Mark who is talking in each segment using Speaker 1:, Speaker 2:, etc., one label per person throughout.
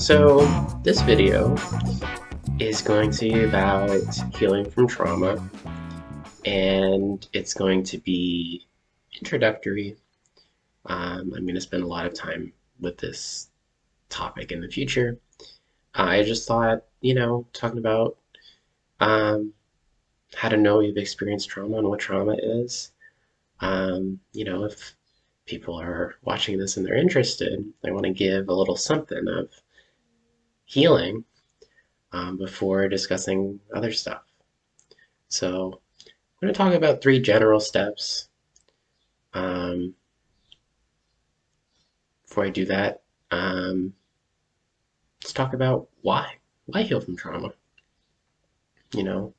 Speaker 1: So this video is going to be about healing from trauma, and it's going to be introductory. I'm going to spend a lot of time with this topic in the future. I just thought, talking about how to know you've experienced trauma and what trauma is. If people are watching this and they're interested, I want to give a little something of healing before discussing other stuff. So I'm going to talk about 3 general steps. Um, Before I do that, let's talk about why. Why heal from trauma? You know,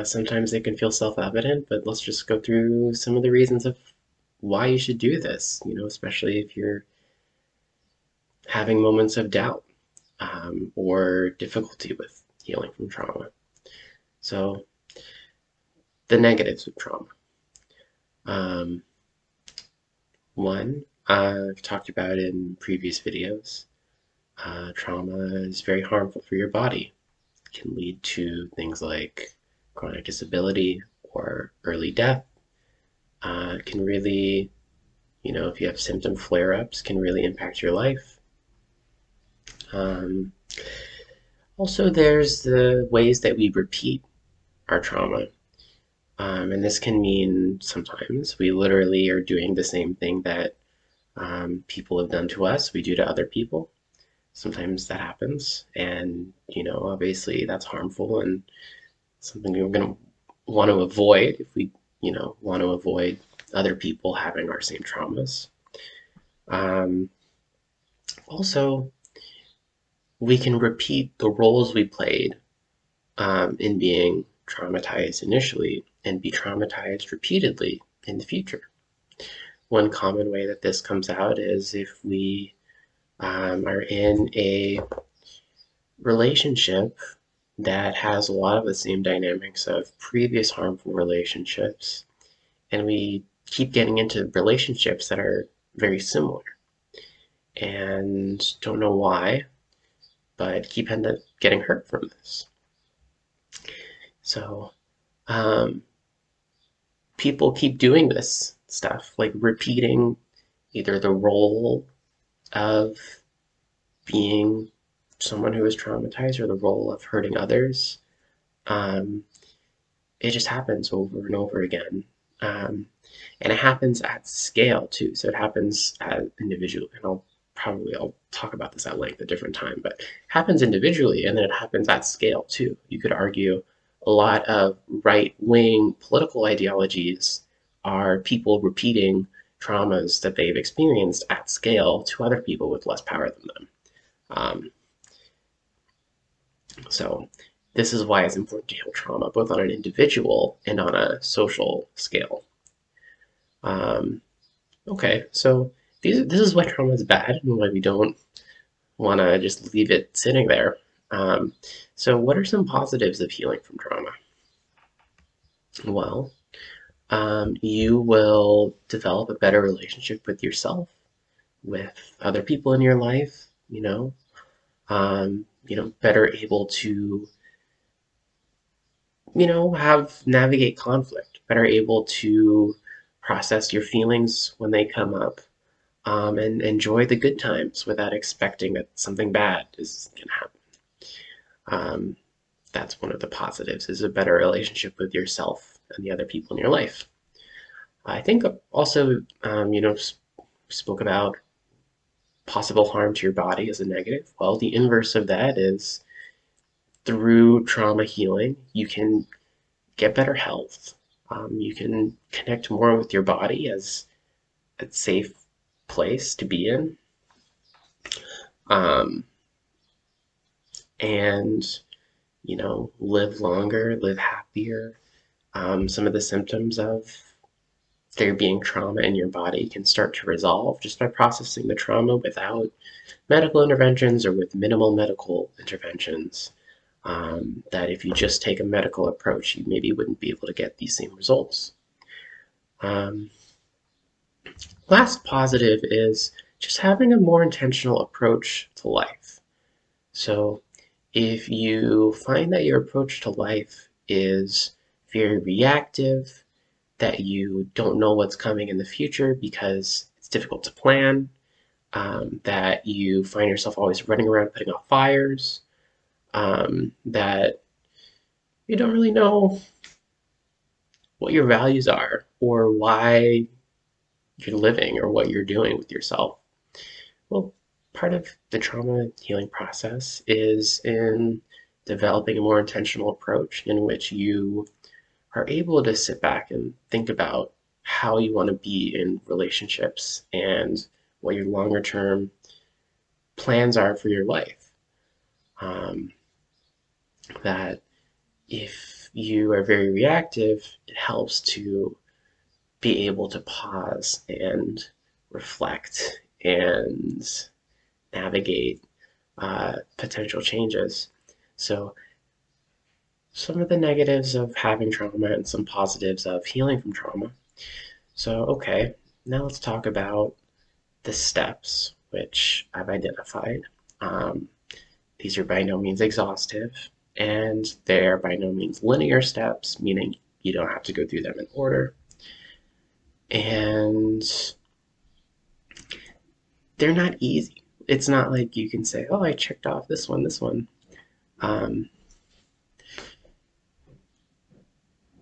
Speaker 1: Sometimes they can feel self-evident, but let's just go through some of the reasons of why you should do this, especially if you're having moments of doubt or difficulty with healing from trauma. So, the negatives of trauma. Um, One, I've talked about in previous videos, trauma is very harmful for your body. It can lead to things like chronic disability or early death. It can really, if you have symptom flare-ups, can really impact your life. Um, Also, there's the ways that we repeat our trauma. And this can mean sometimes we literally are doing the same thing that people have done to us, we do to other people. Sometimes that happens, and obviously that's harmful and something we're going to want to avoid if we, want to avoid other people having our same traumas. Um, Also, we can repeat the roles we played in being traumatized initially and be traumatized repeatedly in the future. One common way that this comes out is if we are in a relationship that has a lot of the same dynamics of previous harmful relationships, and we keep getting into relationships that are very similar and don't know why, but keep end up getting hurt from this. So um, people keep doing this stuff, like repeating either the role of being someone who is traumatized or the role of hurting others. Um, it just happens over and over again. And it happens at scale too. So it happens at individual, and I'll talk about this at length at a different time, but it happens individually and then it happens at scale too. You could argue a lot of right-wing political ideologies are people repeating traumas that they've experienced at scale to other people with less power than them. Um, so this is why it's important to heal trauma, both on an individual and on a social scale. Um, okay, so this is why trauma is bad and why we don't want to just leave it sitting there. Um, so what are some positives of healing from trauma? Well, you will develop a better relationship with yourself, with other people in your life, better able to, have navigate conflict, better able to process your feelings when they come up, and enjoy the good times without expecting that something bad is going to happen. Um, that's one of the positives, is a better relationship with yourself and the other people in your life. I think also, spoke about possible harm to your body as a negative. Well, the inverse of that is through trauma healing, you can get better health. You can connect more with your body as a safe place to be in. Um, and, live longer, live happier. Some of the symptoms of there being trauma in your body can start to resolve just by processing the trauma without medical interventions or with minimal medical interventions. That if you just take a medical approach, you maybe wouldn't be able to get these same results. Um, Last positive is just having a more intentional approach to life. So if you find that your approach to life is very reactive, that you don't know what's coming in the future because it's difficult to plan, that you find yourself always running around putting out fires, that you don't really know what your values are or why you're living or what you're doing with yourself. Well, part of the trauma healing process is in developing a more intentional approach in which you are able to sit back and think about how you want to be in relationships and what your longer term plans are for your life. Um, that if you are very reactive, it helps to be able to pause and reflect and navigate potential changes. So, some of the negatives of having trauma and some positives of healing from trauma. So, okay, now let's talk about the steps which I've identified. Um, these are by no means exhaustive, and they're by no means linear steps, meaning you don't have to go through them in order. And they're not easy. It's not like you can say, oh, I checked off this one, this one. Um,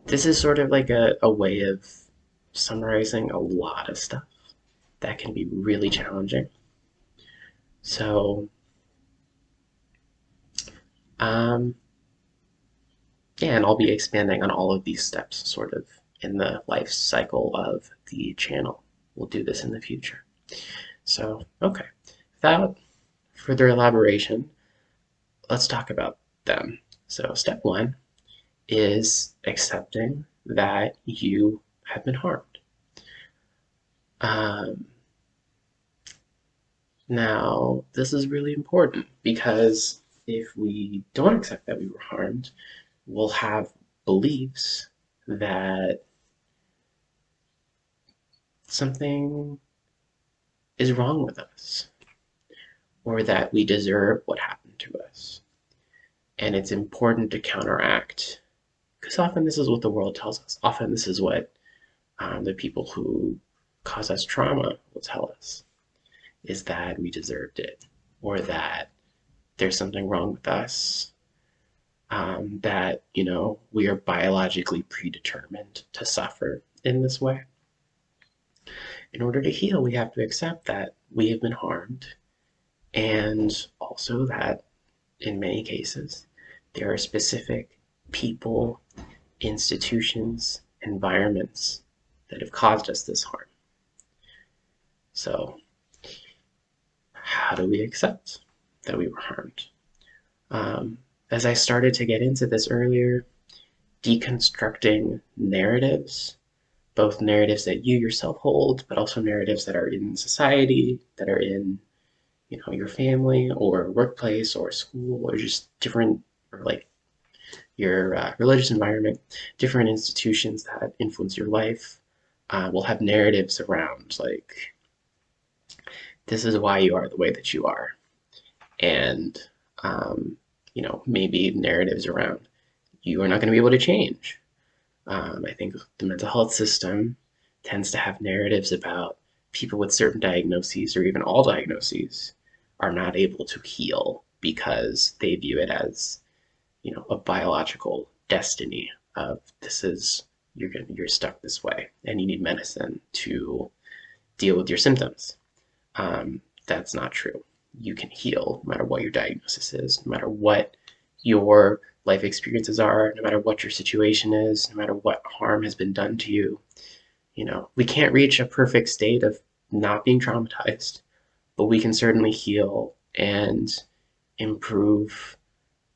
Speaker 1: this is sort of like a way of summarizing a lot of stuff that can be really challenging. So, um, yeah, and I'll be expanding on all of these steps sort of in the life cycle of the channel. We'll do this in the future. So, okay, without further elaboration, let's talk about them. So, step one is accepting that you have been harmed. Um, Now, this is really important because if we don't accept that we were harmed, we'll have beliefs that something is wrong with us or that we deserve what happened to us. And it's important to counteract because often this is what the world tells us. Often this is what the people who cause us trauma will tell us is that we deserved it or that there's something wrong with us, that, we are biologically predetermined to suffer in this way. In order to heal, we have to accept that we have been harmed and also that in many cases, there are specific people, institutions, environments that have caused us this harm. So, how do we accept that we were harmed? As I started to get into this earlier, deconstructing narratives, both narratives that you yourself hold, but also narratives that are in society, that are in, your family or workplace or school or just different, or like your religious environment, different institutions that influence your life will have narratives around like, this is why you are the way that you are. And, maybe narratives around you are not going to be able to change. I think the mental health system tends to have narratives about people with certain diagnoses or even all diagnoses are not able to heal because they view it as, a biological destiny of you're stuck this way and you need medicine to deal with your symptoms. That's not true. You can heal no matter what your diagnosis is, no matter what your life experiences are, no matter what your situation is, no matter what harm has been done to you. We can't reach a perfect state of not being traumatized, but we can certainly heal and improve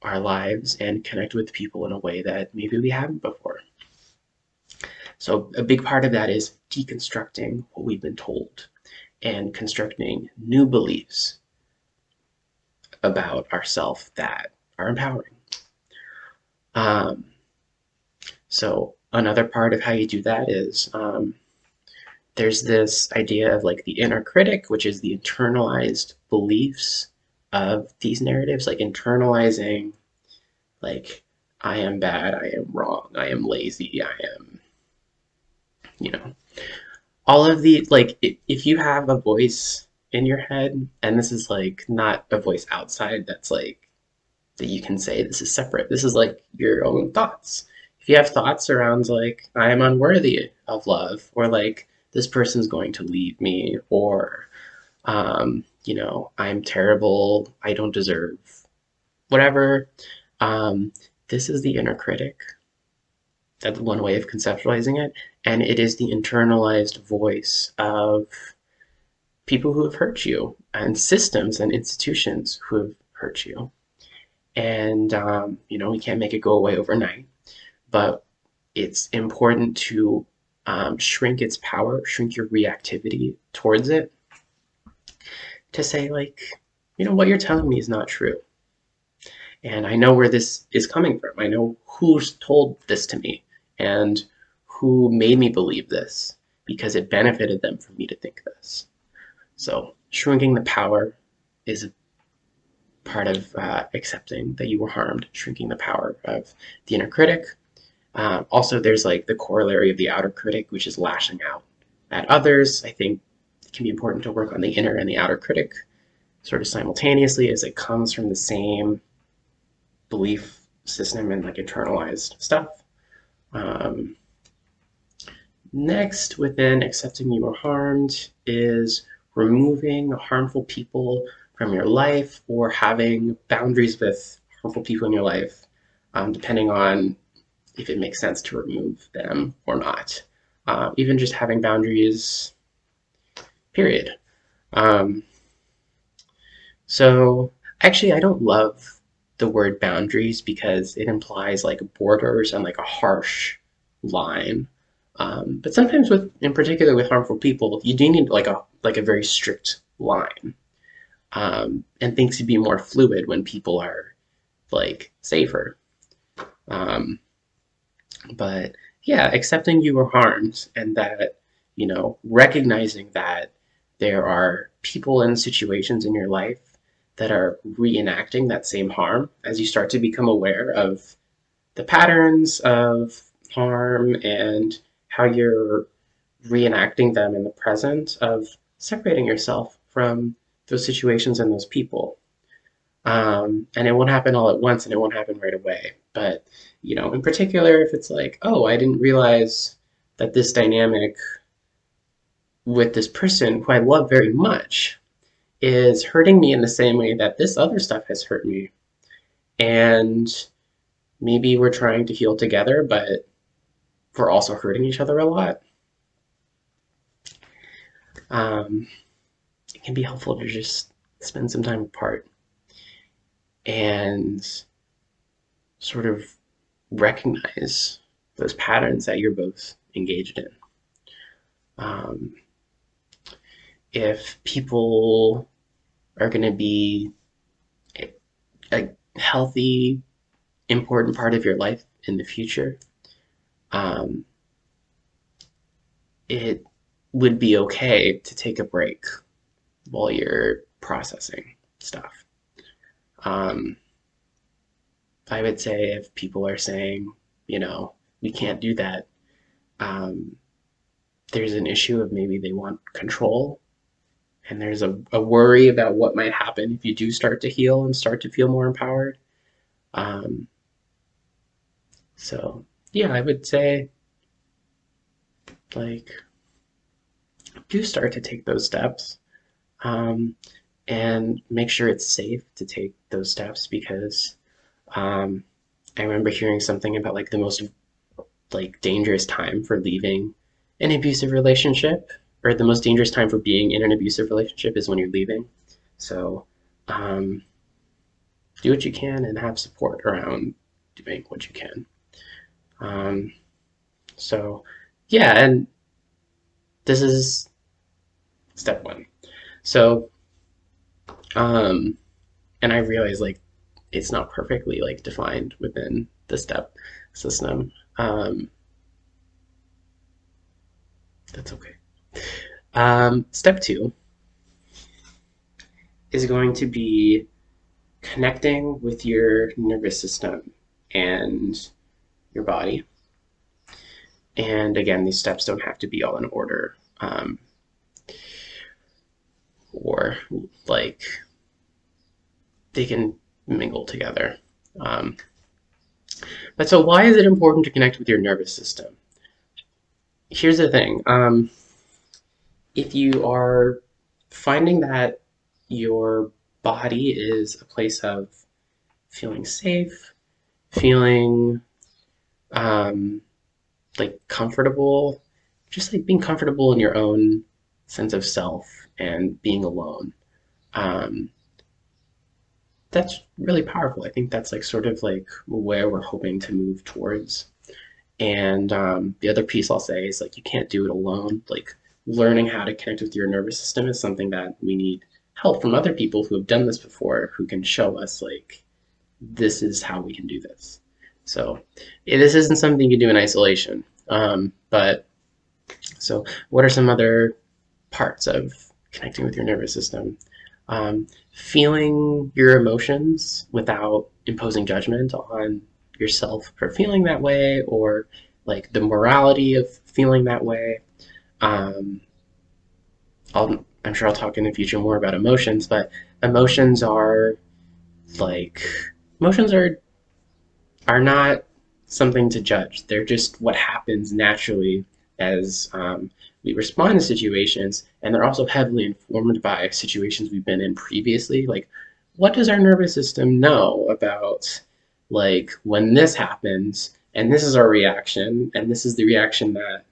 Speaker 1: our lives and connect with people in a way that maybe we haven't before. So, a big part of that is deconstructing what we've been told and constructing new beliefs about ourselves that are empowering. Um, so another part of how you do that is there's this idea of like the inner critic, which is the internalized beliefs of these narratives, like internalizing, like, I am bad, I am wrong, I am lazy, I am, you know, all of the, like, if you have a voice in your head, and this is like not a voice outside that's like, that you can say this is separate, this is like your own thoughts. If you have thoughts around like, I am unworthy of love, or like, this person's going to leave me, or I'm terrible, I don't deserve whatever. Um, this is the inner critic. That's one way of conceptualizing it. And it is the internalized voice of people who have hurt you, and systems and institutions who have hurt you. And, we can't make it go away overnight, but it's important to shrink its power, shrink your reactivity towards it, to say, like, what you're telling me is not true. And I know where this is coming from. I know who's told this to me and who made me believe this, because it benefited them for me to think this. So shrinking the power is a part of accepting that you were harmed, shrinking the power of the inner critic. Also, there's like the corollary of the outer critic, which is lashing out at others. I think it can be important to work on the inner and the outer critic sort of simultaneously, as it comes from the same belief system and like internalized stuff. Next, within accepting you were harmed, is removing harmful people from your life, or having boundaries with harmful people in your life, depending on if it makes sense to remove them or not. Even just having boundaries, period. Um, so actually, I don't love the word boundaries, because it implies like borders and like a harsh line. But sometimes, in particular with harmful people, you do need like a very strict line. And things to be more fluid when people are like safer. Um, but yeah, accepting you were harmed, and that, recognizing that there are people and situations in your life that are reenacting that same harm, as you start to become aware of the patterns of harm and how you're reenacting them in the present, of separating yourself from those situations and those people. And it won't happen all at once, and it won't happen right away. But, in particular, if it's like, oh, I didn't realize that this dynamic with this person who I love very much is hurting me in the same way that this other stuff has hurt me. And maybe we're trying to heal together, but we're also hurting each other a lot. It can be helpful to just spend some time apart and sort of recognize those patterns that you're both engaged in. If people are going to be a healthy, important part of your life in the future, it would be okay to take a break while you're processing stuff. I would say if people are saying, we can't do that, there's an issue of maybe they want control, and there's a worry about what might happen if you do start to heal and start to feel more empowered. So yeah, I would say, like, do start to take those steps, and make sure it's safe to take those steps, because I remember hearing something about like the most like dangerous time for leaving an abusive relationship, or the most dangerous time for being in an abusive relationship, is when you're leaving. So do what you can and have support around doing what you can. So yeah, and this is step one. So and I realize like it's not perfectly like defined within the step system. That's okay. Step two is going to be connecting with your nervous system and your body. And again, these steps don't have to be all in order, or like they can mingle together. Um, but so, why is it important to connect with your nervous system? Here's the thing. If you are finding that your body is a place of feeling safe, feeling um, like comfortable, just like being comfortable in your own sense of self and being alone. Um, that's really powerful. I think that's like sort of like where we're hoping to move towards. And the other piece I'll say is like you can't do it alone. Like learning how to connect with your nervous system is something that we need help from other people who have done this before, who can show us like this is how we can do this. So this isn't something you do in isolation. But so what are some other parts of connecting with your nervous system? Feeling your emotions without imposing judgment on yourself for feeling that way, or like the morality of feeling that way. Um, I'm sure I'll talk in the future more about emotions, but emotions are like emotions are not something to judge. They're just what happens naturally as we respond to situations, and they're also heavily informed by situations we've been in previously. Like, what does our nervous system know about, like, when this happens, and this is our reaction, and this is the reaction that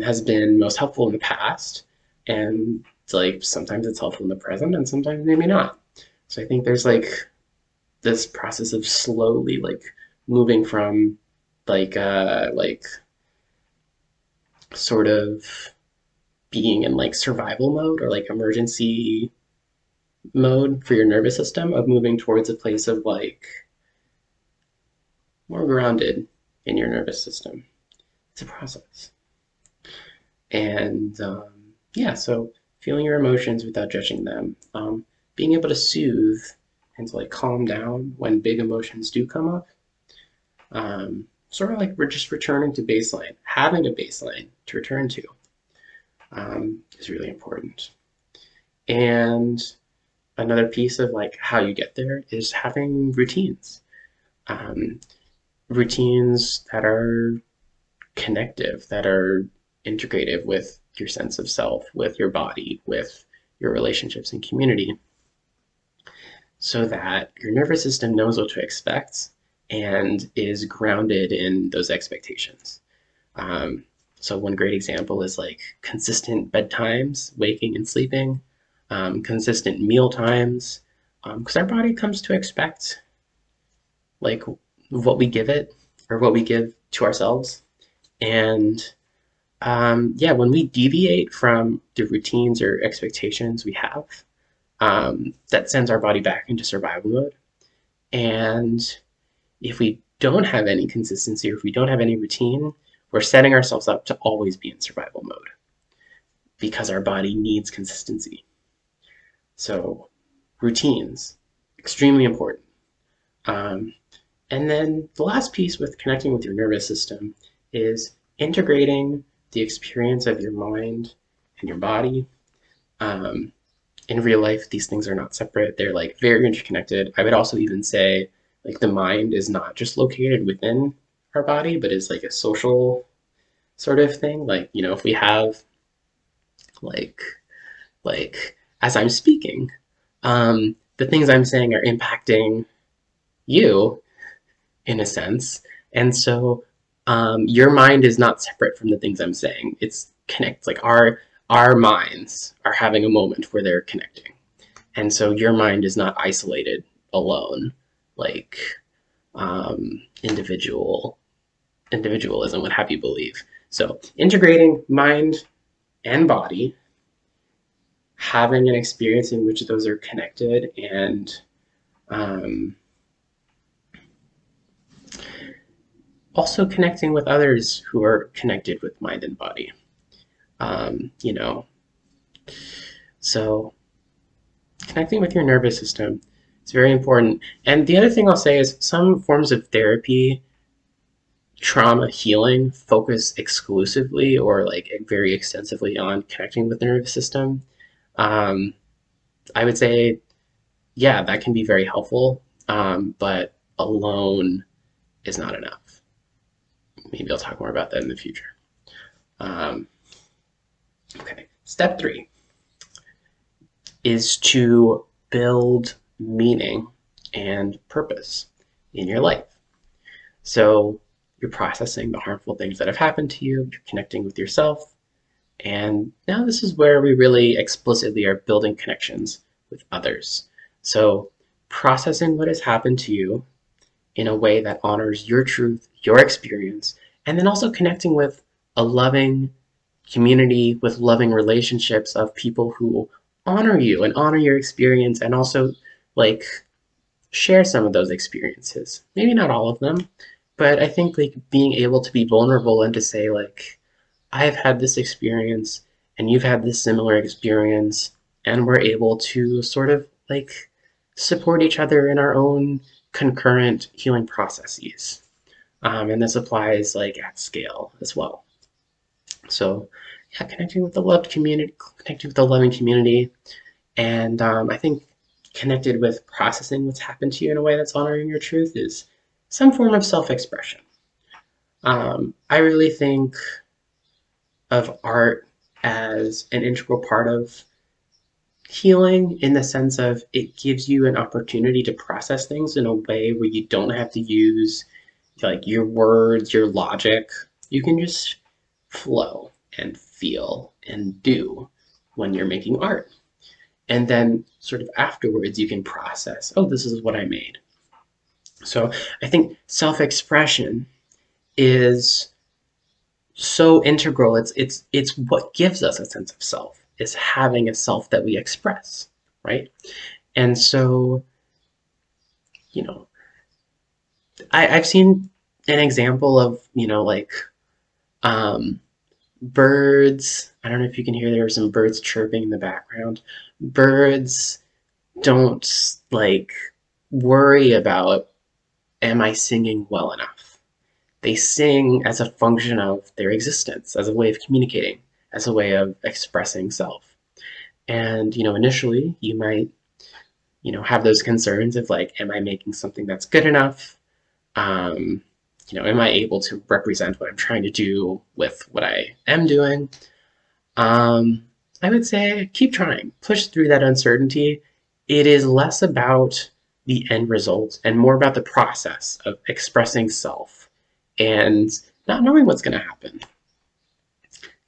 Speaker 1: has been most helpful in the past, and like sometimes it's helpful in the present, and sometimes maybe not. So I think there's like this process of slowly like moving from like sort of being in like survival mode or like emergency mode for your nervous system of moving towards a place of like more grounded in your nervous system. It's a process. And yeah, so feeling your emotions without judging them, being able to soothe and to like calm down when big emotions do come up. Sort of like we're just returning to baseline, having a baseline to return to is really important. And another piece of like how you get there is having routines, um, routines that are connective, that are integrative with your sense of self, with your body, with your relationships and community, so that your nervous system knows what to expect and is grounded in those expectations. Um, so one great example is like consistent bedtimes, waking and sleeping, consistent meal times, because our body comes to expect like what we give it or what we give to ourselves. And yeah, when we deviate from the routines or expectations we have, that sends our body back into survival mode. And if we don't have any consistency or if we don't have any routine, we're setting ourselves up to always be in survival mode because our body needs consistency. So, routines, extremely important. Um, and then the last piece with connecting with your nervous system is integrating the experience of your mind and your body. Um, in real life, these things are not separate. They're like very interconnected. I would also even say like the mind is not just located within our body, but is like a social sort of thing. Like, you know, if we have like as I'm speaking, the things I'm saying are impacting you in a sense. And so your mind is not separate from the things I'm saying. It's connects like our minds are having a moment where they're connecting. And so your mind is not isolated alone, like individualism would have you believe. So integrating mind and body, having an experience in which those are connected, and um, also connecting with others who are connected with mind and body. You know, so connecting with your nervous system It's very important. And the other thing I'll say is some forms of therapy, trauma healing, focus exclusively or like very extensively on connecting with the nervous system. Um, I would say, yeah, that can be very helpful, but alone is not enough. Maybe I'll talk more about that in the future. Um, okay, step 3 is to build meaning and purpose in your life. So you're processing the harmful things that have happened to you, you're connecting with yourself, and now this is where we really explicitly are building connections with others. So processing what has happened to you in a way that honors your truth, your experience, and then also connecting with a loving community, with loving relationships of people who honor you and honor your experience and also like share some of those experiences. Maybe not all of them, but I think like being able to be vulnerable and to say like I've had this experience and you've had this similar experience and we're able to sort of like support each other in our own concurrent healing processes. And this applies like at scale as well. So yeah, connecting with the loved community, connecting with the loving community, and I think connected with processing what's happened to you in a way that's honoring your truth is some form of self-expression. I really think of art as an integral part of healing in the sense of it gives you an opportunity to process things in a way where you don't have to use like your words, your logic. You can just flow and feel and do when you're making art. And then sort of afterwards you can process, oh, this is what I made. So I think self-expression is so integral. It's what gives us a sense of self, is having a self that we express, right? And so, you know, I've seen an example of, like um, birds. I don't know if you can hear, there are some birds chirping in the background. Birds don't like worry about, am I singing well enough? They sing as a function of their existence, as a way of communicating, as a way of expressing self. And, initially you might, have those concerns of like, am I making something that's good enough? Um, am I able to represent what I'm trying to do with what I am doing? I would say keep trying, push through that uncertainty. It is less about the end result and more about the process of expressing self and not knowing what's going to happen,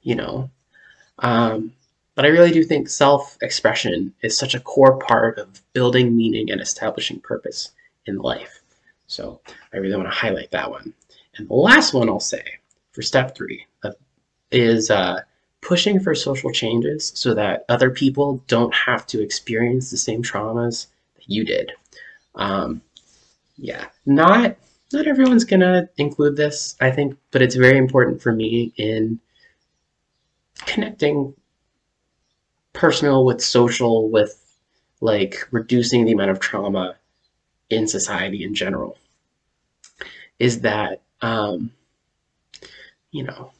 Speaker 1: you know. But I really do think self-expression is such a core part of building meaning and establishing purpose in life. So I really want to highlight that one. And the last one I'll say for step 3 is pushing for social changes so that other people don't have to experience the same traumas that you did. Yeah, not everyone's gonna include this, I think, but it's very important for me in connecting personal with social, with like reducing the amount of trauma in society in general, is that you know,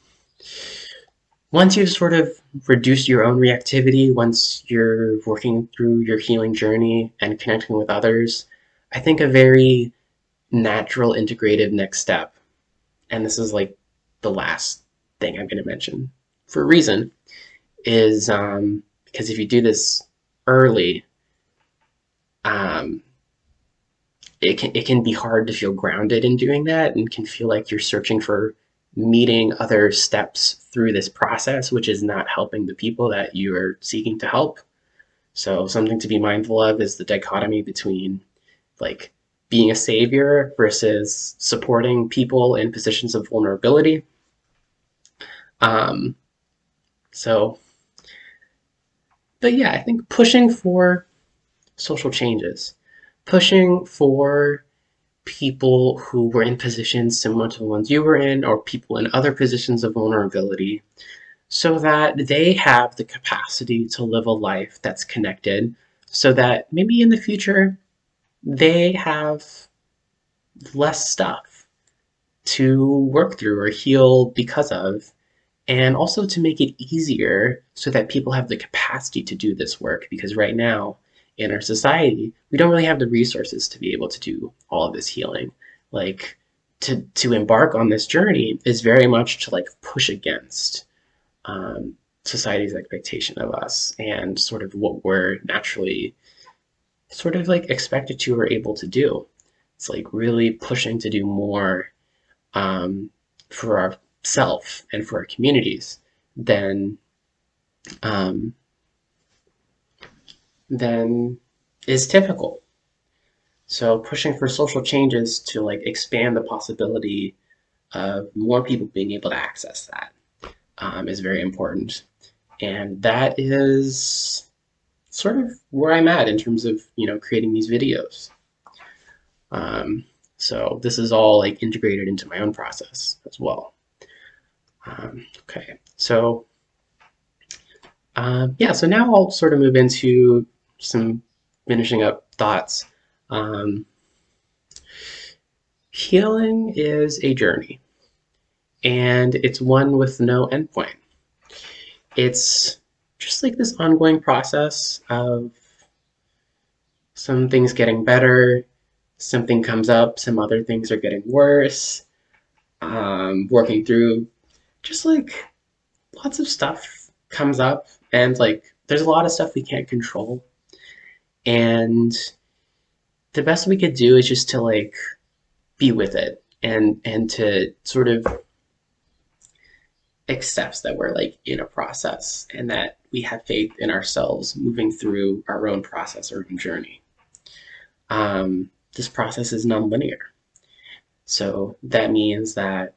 Speaker 1: once you've sort of reduced your own reactivity, once you're working through your healing journey and connecting with others, I think a very natural integrative next step, and this is like the last thing I'm going to mention for a reason, is because if you do this early, it can be hard to feel grounded in doing that and can feel like you're searching for meeting other steps through this process, which is not helping the people that you are seeking to help. So something to be mindful of is the dichotomy between like being a savior versus supporting people in positions of vulnerability. Um, so, but yeah, I think pushing for social changes, pushing for people who were in positions similar to the ones you were in, or people in other positions of vulnerability, so that they have the capacity to live a life that's connected, so that maybe in the future they have less stuff to work through or heal because of, and also to make it easier so that people have the capacity to do this work. Because right now in our society, we don't really have the resources to be able to do all of this healing. Like to embark on this journey is very much to like push against society's expectation of us and sort of what we're naturally sort of like expected to or able to do. It's like really pushing to do more um, for ourself and for our communities than um, than is typical. So pushing for social changes to like expand the possibility of more people being able to access that is very important, and that is sort of where I'm at in terms of creating these videos. Um, so this is all like integrated into my own process as well. Okay, so yeah, so now I'll sort of move into some finishing up thoughts. Um, Healing is a journey, and it's one with no endpoint. It's just like this ongoing process of some things getting better, something comes up, some other things are getting worse, working through just like lots of stuff comes up, and like there's a lot of stuff we can't control. And the best we could do is just to like be with it and to sort of accepts that we're like in a process and that we have faith in ourselves moving through our own process or journey. This process is nonlinear. So that means that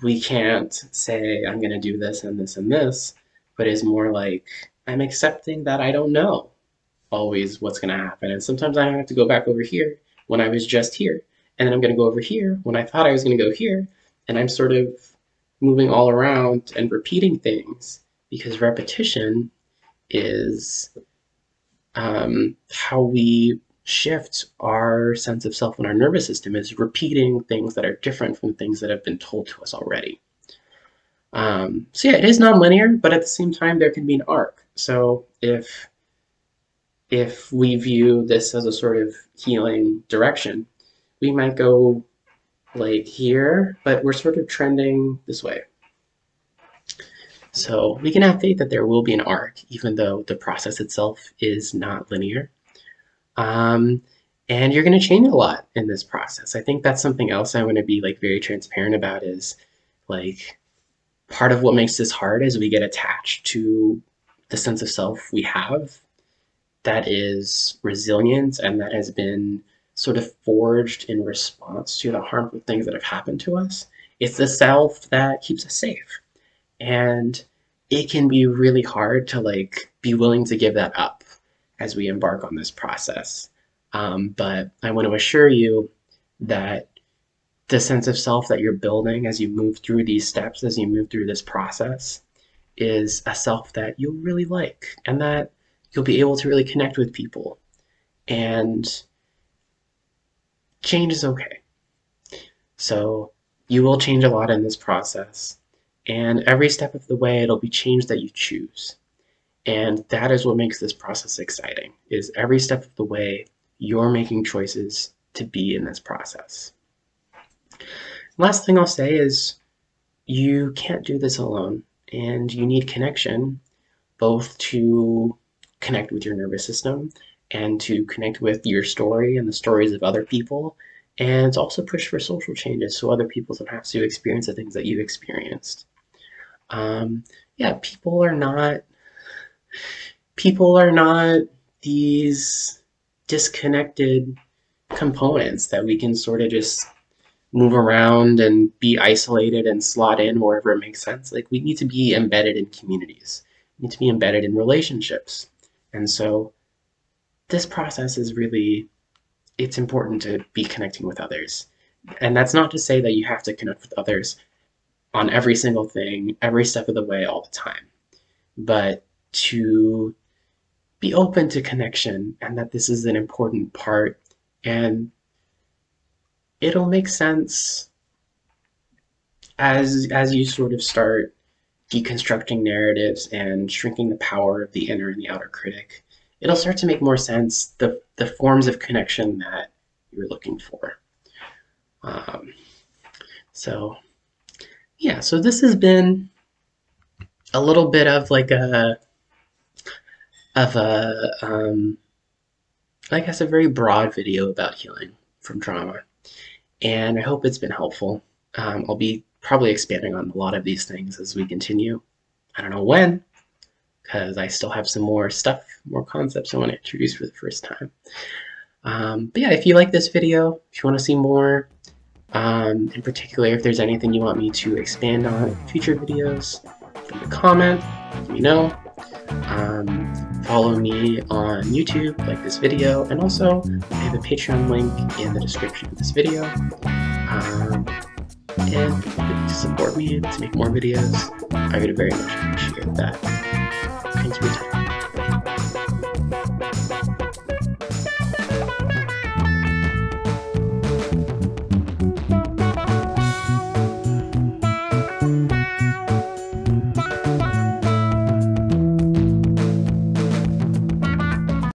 Speaker 1: we can't say, I'm going to do this and this and this, but it's more like, I'm accepting that I don't know always what's going to happen. And sometimes I have to go back over here when I was just here. And then I'm going to go over here when I thought I was going to go here. And I'm sort of moving all around and repeating things because repetition is how we shift our sense of self and our nervous system, is repeating things that are different from things that have been told to us already. So yeah, it is nonlinear, but at the same time, there can be an arc. So if we view this as a sort of healing direction, we might go like here, but we're sort of trending this way. So we can have faith that there will be an arc, even though the process itself is not linear. Um, and you're going to change a lot in this process. I think that's something else I want to be like very transparent about, is like part of what makes this hard is we get attached to the sense of self we have that is resilient and that has been sort of forged in response to the harmful things that have happened to us. It's the self that keeps us safe. And it can be really hard to like be willing to give that up as we embark on this process. But I want to assure you that the sense of self that you're building as you move through these steps, as you move through this process, is a self that you'll really like and that you'll be able to really connect with people. And change is okay. So you will change a lot in this process. And every step of the way, it'll be change that you choose. And that is what makes this process exciting, is every step of the way, you're making choices to be in this process. Last thing I'll say is you can't do this alone, and you need connection, both to connect with your nervous system and to connect with your story and the stories of other people, and to also push for social changes so other people don't have to experience the things that you've experienced. Yeah, people are not these disconnected components that we can sort of just move around and be isolated and slot in wherever it makes sense. Like we need to be embedded in communities. We need to be embedded in relationships. And so this process is really, it's important to be connecting with others. And that's not to say that you have to connect with others on every single thing, every step of the way, all the time, but to be open to connection, and that this is an important part And it'll make sense as you sort of start deconstructing narratives and shrinking the power of the inner and the outer critic. It'll start to make more sense the forms of connection that you're looking for. Um, so yeah, so this has been a little bit of like a I guess a very broad video about healing from trauma, and I hope it's been helpful. I'll be probably expanding on a lot of these things as we continue. I don't know when, because I still have some more stuff, more concepts I want to introduce for the first time. But yeah, if you like this video, if you want to see more, in particular, if there's anything you want me to expand on in future videos, leave a comment, let me know. Follow me on YouTube, like this video, and also I have a Patreon link in the description of this video. And to support me to make more videos, I would very much appreciate that. Thanks for your time.